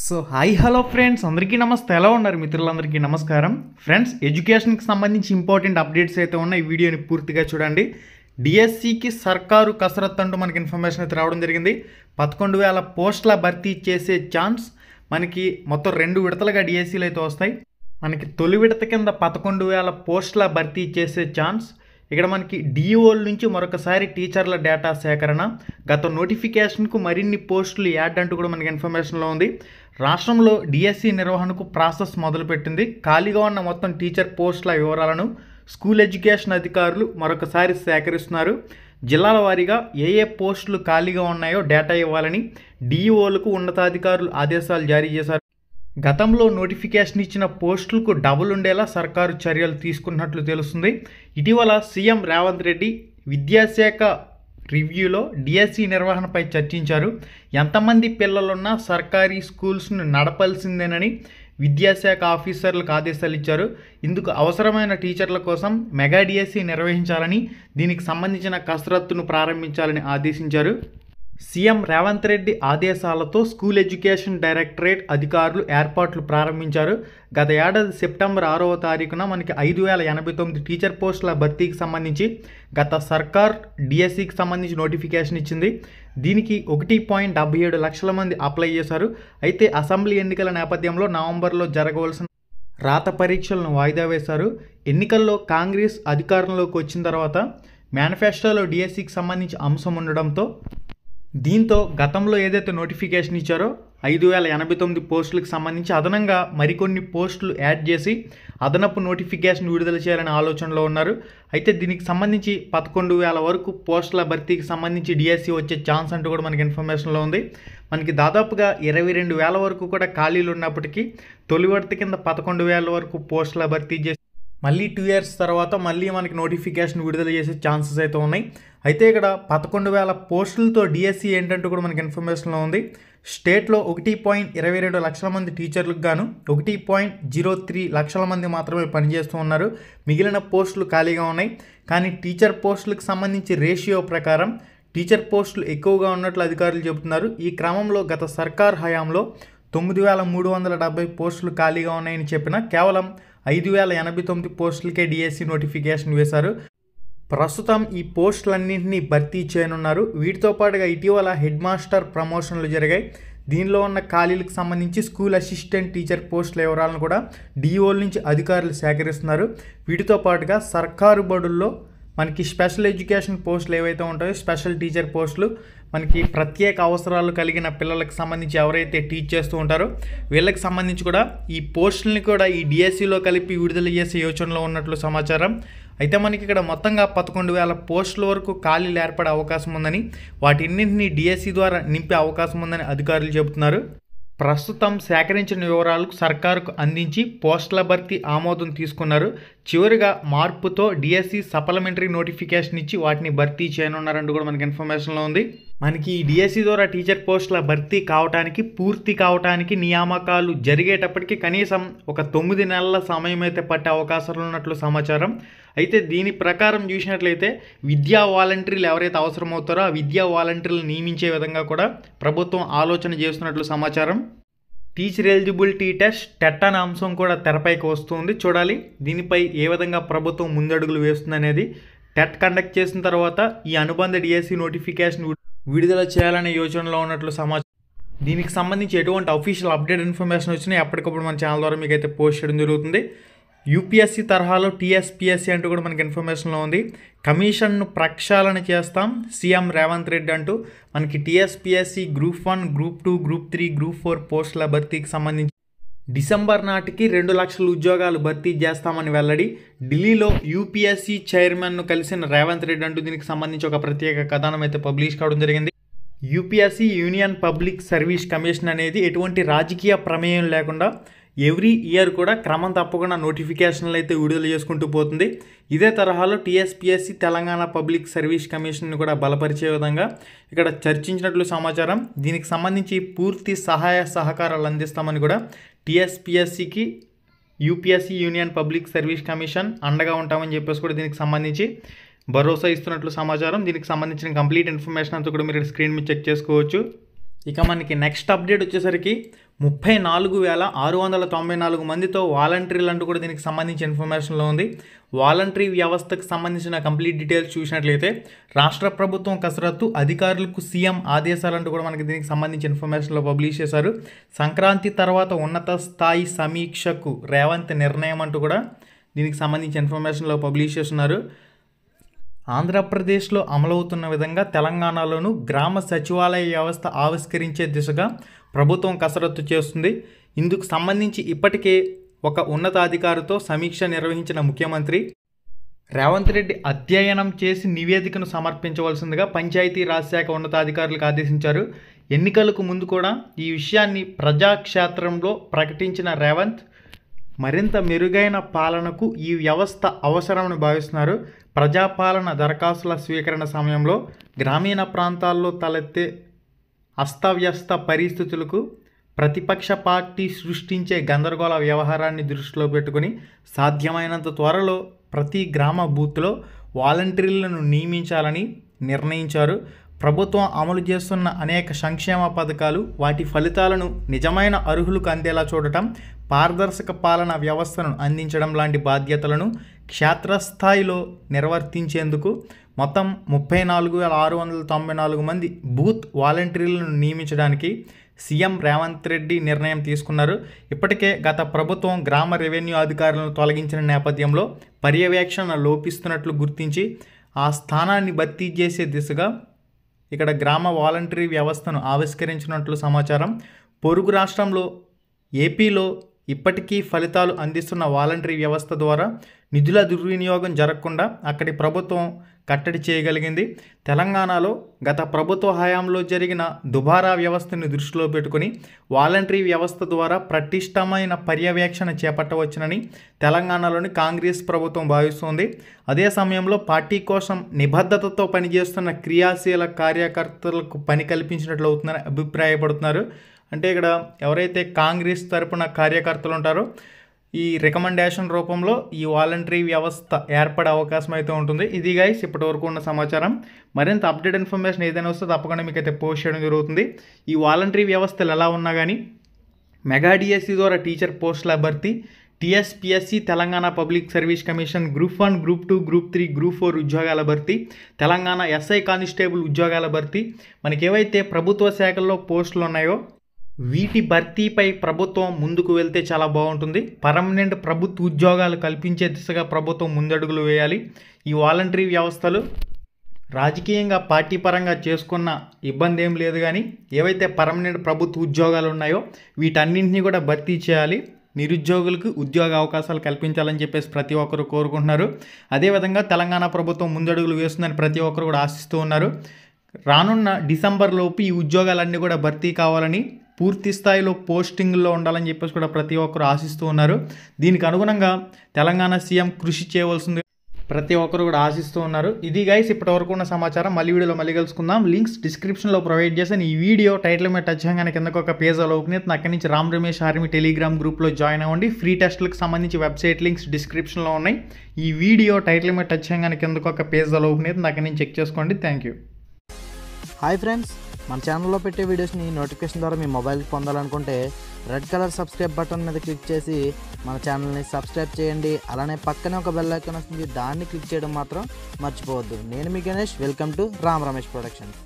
So hi hello friends, అందరికీ నమస్తే. ఎలా ఉన్నారు మిత్రులందరికీ నమస్కారం. ఫ్రెండ్స్, ఎడ్యుకేషన్కి సంబంధించి ఇంపార్టెంట్ అప్డేట్స్ అయితే ఉన్నాయి. ఈ వీడియోని పూర్తిగా చూడండి. డిఎస్సికి సర్కారు కసరత్తు అంటూ మనకి ఇన్ఫర్మేషన్ అయితే రావడం జరిగింది. 11,000 పోస్టుల భర్తీ చేసే ఛాన్స్ మనకి మొత్తం 2 విడతలుగా డిఎస్సీలు అయితే వస్తాయి. మనకి తొలి విడత కింద 11,000 పోస్టుల భర్తీ చేసే ఛాన్స్. ఇక్కడ మనకి డిఓల నుంచి మరొకసారి టీచర్ల డేటా సేకరణ, గత నోటిఫికేషన్కు మరిన్ని పోస్టులు యాడ్ అంటూ కూడా మనకి ఇన్ఫర్మేషన్లో ఉంది. రాష్ట్రంలో డిఎస్సి నిర్వహణకు ప్రాసెస్ మొదలుపెట్టింది. ఖాళీగా ఉన్న మొత్తం టీచర్ పోస్టుల వివరాలను స్కూల్ ఎడ్యుకేషన్ అధికారులు మరొకసారి సేకరిస్తున్నారు. జిల్లాల వారీగా ఏ పోస్టులు ఖాళీగా ఉన్నాయో డేటా ఇవ్వాలని డిఓలకు ఉన్నతాధికారులు ఆదేశాలు జారీ చేశారు. గతంలో నోటిఫికేషన్ ఇచ్చిన పోస్టులకు డబుల్ ఉండేలా సర్కారు చర్యలు తీసుకున్నట్లు తెలుస్తుంది. ఇటీవల సీఎం రేవంత్ రెడ్డి విద్యాశాఖ రివ్యూలో డిఎస్సి నిర్వహణపై చర్చించారు. ఎంతమంది పిల్లలున్నా సర్కారీ స్కూల్స్ను నడపాల్సిందేనని విద్యాశాఖ ఆఫీసర్లకు ఆదేశాలు ఇచ్చారు. ఇందుకు అవసరమైన టీచర్ల కోసం మెగా డిఎస్సి నిర్వహించాలని, దీనికి సంబంధించిన కసరత్తును ప్రారంభించాలని ఆదేశించారు. సీఎం రేవంత్ రెడ్డి ఆదేశాలతో స్కూల్ ఎడ్యుకేషన్ డైరెక్టరేట్ అధికారులు ఏర్పాట్లు ప్రారంభించారు. గత ఏడాది సెప్టెంబర్ 6వ తారీఖున మనకి 5,089 టీచర్ పోస్టుల భర్తీకి సంబంధించి గత సర్కార్ డిఎస్సికి సంబంధించి నోటిఫికేషన్ ఇచ్చింది. దీనికి 1.77 లక్షల మంది అప్లై చేశారు. అయితే అసెంబ్లీ ఎన్నికల నేపథ్యంలో నవంబర్లో జరగవలసిన రాత పరీక్షలను వాయిదా వేశారు. ఎన్నికల్లో కాంగ్రెస్ అధికారంలోకి వచ్చిన తర్వాత మేనిఫెస్టోలో డిఎస్సికి సంబంధించి అంశం ఉండడంతో దీంతో గతంలో ఏదైతే నోటిఫికేషన్ ఇచ్చారో 5,089 పోస్టులకు సంబంధించి అదనంగా మరికొన్ని పోస్టులు యాడ్ చేసి అదనపు నోటిఫికేషన్ విడుదల చేయాలనే ఆలోచనలో ఉన్నారు. అయితే దీనికి సంబంధించి 11,000 వరకు పోస్టుల భర్తీకి సంబంధించి డిఎస్సి వచ్చే ఛాన్స్ అంటూ కూడా మనకి ఇన్ఫర్మేషన్లో ఉంది. మనకి దాదాపుగా 22,000 వరకు కూడా ఖాళీలు ఉన్నప్పటికీ తొలి విడత కింద 11,000 వరకు పోస్టుల భర్తీ చేసి మళ్ళీ 2 ఇయర్స్ తర్వాత మళ్ళీ మనకి నోటిఫికేషన్ విడుదల చేసే ఛాన్సెస్ అయితే ఉన్నాయి. అయితే ఇక్కడ 11,000 పోస్టులతో డిఎస్సి ఏంటంటూ కూడా మనకి ఇన్ఫర్మేషన్లో ఉంది. స్టేట్లో 1.22 లక్షల మంది టీచర్లకు గాను 1.03 లక్షల మంది మాత్రమే పనిచేస్తూ ఉన్నారు. మిగిలిన పోస్టులు ఖాళీగా ఉన్నాయి. కానీ టీచర్ పోస్టులకు సంబంధించి రేషియో ప్రకారం టీచర్ పోస్టులు ఎక్కువగా ఉన్నట్లు అధికారులు చెబుతున్నారు. ఈ క్రమంలో గత సర్కార్ హయాంలో 9,370 పోస్టులు ఖాళీగా ఉన్నాయని చెప్పిన కేవలం 5,089 పోస్టులకే డిఎస్సి నోటిఫికేషన్ వేశారు. ప్రస్తుతం ఈ పోస్టులన్నింటినీ భర్తీ చేయనున్నారు. వీటితో పాటుగా ఇటీవల హెడ్ మాస్టర్ ప్రమోషన్లు జరిగాయి. దీనిలో ఉన్న ఖాళీలకు సంబంధించి స్కూల్ అసిస్టెంట్ టీచర్ పోస్టుల వివరాలను కూడా డిఓల నుంచి అధికారులు సేకరిస్తున్నారు. వీటితో పాటుగా సర్కారు బడుల్లో మనకి స్పెషల్ ఎడ్యుకేషన్ పోస్టులు ఏవైతే ఉంటాయో, స్పెషల్ టీచర్ పోస్టులు, మనకి ప్రత్యేక అవసరాలు కలిగిన పిల్లలకు సంబంధించి ఎవరైతే టీచ్ చేస్తూ ఉంటారో వీళ్ళకి సంబంధించి కూడా ఈ పోస్టుల్ని కూడా ఈ డిఎస్సిలో కలిపి విడుదల చేసే యోచనలో ఉన్నట్లు సమాచారం. అయితే మనకి ఇక్కడ మొత్తంగా 11,000 పోస్టుల వరకు ఖాళీలు ఏర్పడే అవకాశం ఉందని, వాటిన్నింటినీ డిఎస్సి ద్వారా నింపే అవకాశం ఉందని అధికారులు చెబుతున్నారు. ప్రస్తుతం సేకరించిన వివరాలకు సర్కారుకు అందించి పోస్టుల భర్తీ ఆమోదం తీసుకున్నారు. చివరిగా మార్పుతో డిఎస్సి సప్లిమెంటరీ నోటిఫికేషన్ ఇచ్చి వాటిని భర్తీ చేయనున్నారంటూ కూడా మనకి ఇన్ఫర్మేషన్లో ఉంది. మనకి ఈ డిఎస్సి ద్వారా టీచర్ పోస్టుల భర్తీ పూర్తి కావటానికి నియామకాలు జరిగేటప్పటికి కనీసం ఒక 9 నెలల సమయం అయితే పట్టే అవకాశాలు ఉన్నట్లు సమాచారం. అయితే దీని ప్రకారం చూసినట్లయితే విద్యా వాలంటీర్లు ఎవరైతే అవసరమవుతారో ఆ విద్యా వాలంటీర్లు నియమించే విధంగా కూడా ప్రభుత్వం ఆలోచన చేస్తున్నట్లు సమాచారం. టీచర్ ఎలిజిబిలిటీ టెట్ అనే అంశం కూడా తెరపైకి వస్తుంది. చూడాలి దీనిపై ఏ విధంగా ప్రభుత్వం ముందడుగులు వేస్తుందనేది. టెట్ కండక్ట్ చేసిన తర్వాత ఈ అనుబంధ డిఎస్సి నోటిఫికేషన్ విడుదల చేయాలనే యోచనలో ఉన్నట్లు సమాచారం. దీనికి సంబంధించి ఎటువంటి అఫీషియల్ అప్డేట్ ఇన్ఫర్మేషన్ వచ్చినా ఎప్పటికప్పుడు మన ఛానల్ ద్వారా మీకు అయితే పోస్ట్ చేయడం జరుగుతుంది. యూపీఎస్సీ తరహాలో టీఎస్పీఎస్సీ అంటూ కూడా మనకి ఇన్ఫర్మేషన్లో ఉంది. కమిషన్ను ప్రక్షాళన చేస్తాం సీఎం రేవంత్ రెడ్డి అంటూ మనకి TSPSC group 1, group 2, group 3, group 4 పోస్టుల భర్తీకి సంబంధించి డిసెంబర్ నాటికి 2 లక్షల ఉద్యోగాలు భర్తీ చేస్తామని వెల్లడి. ఢిల్లీలో యూపీఎస్సీ చైర్మన్ను కలిసిన రేవంత్ రెడ్డి అంటూ దీనికి సంబంధించి ఒక ప్రత్యేక కథనం అయితే పబ్లిష్ కావడం జరిగింది. UPSC union public service commission అనేది ఎటువంటి రాజకీయ ప్రమేయం లేకుండా ఎవ్రీ ఇయర్ కూడా క్రమం తప్పకుండా నోటిఫికేషన్లు అయితే విడుదల చేసుకుంటూ పోతుంది. ఇదే తరహాలో టీఎస్పీఎస్సీ తెలంగాణ పబ్లిక్ సర్వీస్ కమిషన్ను కూడా బలపరిచే విధంగా ఇక్కడ చర్చించినట్లు సమాచారం. దీనికి సంబంధించి పూర్తి సహాయ సహకారాలు అందిస్తామని కూడా టీఎస్పీఎస్సీకి UPSC union public service commission అండగా ఉంటామని చెప్పేసి కూడా దీనికి సంబంధించి భరోసా ఇస్తున్నట్లు సమాచారం. దీనికి సంబంధించిన కంప్లీట్ ఇన్ఫర్మేషన్ అంతా కూడా మీరు స్క్రీన్ మీద చెక్ చేసుకోవచ్చు. ఇక మనకి నెక్స్ట్ అప్డేట్ వచ్చేసరికి 34,694 మందితో వాలంటీర్లు అంటూ కూడా దీనికి సంబంధించి ఇన్ఫర్మేషన్లో ఉంది. వాలంటరీ వ్యవస్థకు సంబంధించిన కంప్లీట్ డీటెయిల్స్ చూసినట్లయితే రాష్ట్ర ప్రభుత్వం కసరత్తు అధికారులకు సీఎం ఆదేశాలంటూ కూడా మనకి దీనికి సంబంధించి ఇన్ఫర్మేషన్లో పబ్లిష్ చేశారు. సంక్రాంతి తర్వాత ఉన్నత స్థాయి సమీక్షకు రేవంత్ నిర్ణయం అంటూ కూడా దీనికి సంబంధించి ఇన్ఫర్మేషన్లో పబ్లిష్ చేస్తున్నారు. ఆంధ్రప్రదేశ్లో అమలవుతున్న విధంగా తెలంగాణలోనూ గ్రామ సచివాలయ వ్యవస్థ ఆవిష్కరించే దిశగా ప్రభుత్వం కసరత్తు చేస్తుంది. ఇందుకు సంబంధించి ఇప్పటికే ఒక ఉన్నతాధికారితో సమీక్ష నిర్వహించిన ముఖ్యమంత్రి రేవంత్ రెడ్డి అధ్యయనం చేసి నివేదికను సమర్పించవలసిందిగా పంచాయతీరాజ్ శాఖ ఉన్నతాధికారులకు ఆదేశించారు. ఎన్నికలకు ముందు కూడా ఈ విషయాన్ని ప్రజాక్షేత్రంలో ప్రకటించిన రేవంత్ మరింత మెరుగైన పాలనకు ఈ వ్యవస్థ అవసరమని భావిస్తున్నారు. ప్రజాపాలన దరఖాస్తుల స్వీకరణ సమయంలో గ్రామీణ ప్రాంతాల్లో తలెత్తే అస్తవ్యస్త పరిస్థితులకు ప్రతిపక్ష పార్టీ సృష్టించే గందరగోళ వ్యవహారాన్ని దృష్టిలో పెట్టుకుని సాధ్యమైనంత త్వరలో ప్రతి గ్రామ బూత్లో వాలంటీర్లను నియమించాలని నిర్ణయించారు. ప్రభుత్వం అమలు చేస్తున్న అనేక సంక్షేమ పథకాలు వాటి ఫలితాలను నిజమైన అర్హులకు అందేలా చూడటం, పారదర్శక పాలన వ్యవస్థను అందించడం లాంటి బాధ్యతలను క్షేత్రస్థాయిలో నిర్వర్తించేందుకు మొత్తం 34,694 మంది బూత్ వాలంటీర్లను నియమించడానికి సీఎం రేవంత్ రెడ్డి నిర్ణయం తీసుకున్నారు. ఇప్పటికే గత ప్రభుత్వం గ్రామ రెవెన్యూ అధికారులను తొలగించిన నేపథ్యంలో పర్యవేక్షణ లోపిస్తున్నట్లు గుర్తించి ఆ స్థానాన్ని భర్తీ చేసే దిశగా ఇక్కడ గ్రామ వాలంటరీ వ్యవస్థను ఆవిష్కరించినట్లు సమాచారం. పొరుగు రాష్ట్రంలో ఏపీలో ఇప్పటికీ ఫలితాలు అందిస్తున్న వాలంటరీ వ్యవస్థ ద్వారా నిధుల దుర్వినియోగం జరగకుండా అక్కడి ప్రభుత్వం కట్టడి చేయగలిగింది. తెలంగాణలో గత ప్రభుత్వ హయాంలో జరిగిన దుబారా వ్యవస్థను దృష్టిలో పెట్టుకుని వాలంటరీ వ్యవస్థ ద్వారా పటిష్టమైన పర్యవేక్షణ చేపట్టవచ్చునని తెలంగాణలోని కాంగ్రెస్ ప్రభుత్వం భావిస్తోంది. అదే సమయంలో పార్టీ కోసం నిబద్ధతతో పనిచేస్తున్న క్రియాశీల కార్యకర్తలకు పని కల్పించినట్లు అవుతుందని అభిప్రాయపడుతున్నారు. అంటే ఇక్కడ ఎవరైతే కాంగ్రెస్ తరపున కార్యకర్తలు ఉంటారో ఈ రికమెండేషన్ రూపంలో ఈ వాలంటరీ వ్యవస్థ ఏర్పడే అవకాశం అయితే ఉంటుంది. ఇది గైస్ ఇప్పటి వరకు ఉన్న సమాచారం. మరింత అప్డేట్ ఇన్ఫర్మేషన్ ఏదైనా వస్తే తప్పకుండా మీకు అయితే పోస్ట్ చేయడం జరుగుతుంది. ఈ వాలంటరీ వ్యవస్థలు ఎలా ఉన్నా కానీ మెగా డిఎస్సి ద్వారా టీచర్ పోస్టుల భర్తీ, TSPSC Telangana public service commission group 1, group 2, group 3, group 4 ఉద్యోగాల భర్తీ, తెలంగాణ ఎస్ఐ కానిస్టేబుల్ ఉద్యోగాల భర్తీ, మనకి ఏవైతే ప్రభుత్వ శాఖల్లో పోస్టులు ఉన్నాయో వీటి భర్తీపై ప్రభుత్వం ముందుకు వెళ్తే చాలా బాగుంటుంది. పర్మనెంట్ ప్రభుత్వ ఉద్యోగాలు కల్పించే దిశగా ప్రభుత్వం ముందడుగులు వేయాలి. ఈ వాలంటరీ వ్యవస్థలు రాజకీయంగా పార్టీ పరంగా చేసుకున్న ఇబ్బంది ఏం లేదు, కానీ ఏవైతే పర్మనెంట్ ప్రభుత్వ ఉద్యోగాలు ఉన్నాయో వీటన్నింటినీ కూడా భర్తీ చేయాలి. నిరుద్యోగులకు ఉద్యోగ అవకాశాలు కల్పించాలని చెప్పేసి ప్రతి ఒక్కరు కోరుకుంటున్నారు. అదేవిధంగా తెలంగాణ ప్రభుత్వం ముందడుగులు వేస్తుందని ప్రతి ఒక్కరు కూడా ఆశిస్తూ ఉన్నారు. రానున్న డిసెంబర్ లోపు ఈ ఉద్యోగాలన్నీ కూడా భర్తీ కావాలని, పూర్తి స్థాయిలో పోస్టింగ్లో ఉండాలని చెప్పేసి కూడా ప్రతి ఒక్కరు ఆశిస్తూ ఉన్నారు. దీనికి అనుగుణంగా తెలంగాణ సీఎం కృషి చేయవలసింది ప్రతి ఒక్కరు కూడా ఆశిస్తూ ఉన్నారు. ఇది గైస్ ఇప్పటి వరకు ఉన్న సమాచారం. మళ్ళీ వీడియోలో మళ్ళీ కలుసుకుందాం. లింక్స్ డిస్క్రిప్షన్లో ప్రొవైడ్ చేశాను. ఈ వీడియో టైటిల్ మీద టచ్ చేయగానే కిందకు ఒక పేజ్ అలా ఓపెన్ అవుతుంది. అక్కడి నుంచి రామ్ రమేష్ ఆర్మీ టెలిగ్రామ్ గ్రూప్లో జాయిన్ అవ్వండి. ఫ్రీ టెస్టులకు సంబంధించి వెబ్సైట్ లింక్స్ డిస్క్రిప్షన్లో ఉన్నాయి. ఈ వీడియో టైటిల్ మీద టచ్ చేయగానే కిందకు ఒక పేజ్ అలా ఓపెన్ అవుతుంది. అక్కడి నుంచి చెక్ చేసుకోండి. Thank you. హాయ్ ఫ్రెండ్స్, మన ఛానల్లో పెట్టే వీడియోస్ని నోటిఫికేషన్ ద్వారా మీ మొబైల్కి పొందాలనుకుంటే రెడ్ కలర్ సబ్స్క్రైబ్ బటన్ మీద క్లిక్ చేసి మన ఛానల్ని సబ్స్క్రైబ్ చేయండి. అలానే పక్కనే ఒక బెల్ ఐకాన్ వస్తుంది, దాన్ని క్లిక్ చేయడం మాత్రం మర్చిపోవద్దు. నేను మీ Ganesh, welcome to Ram Ramesh productions.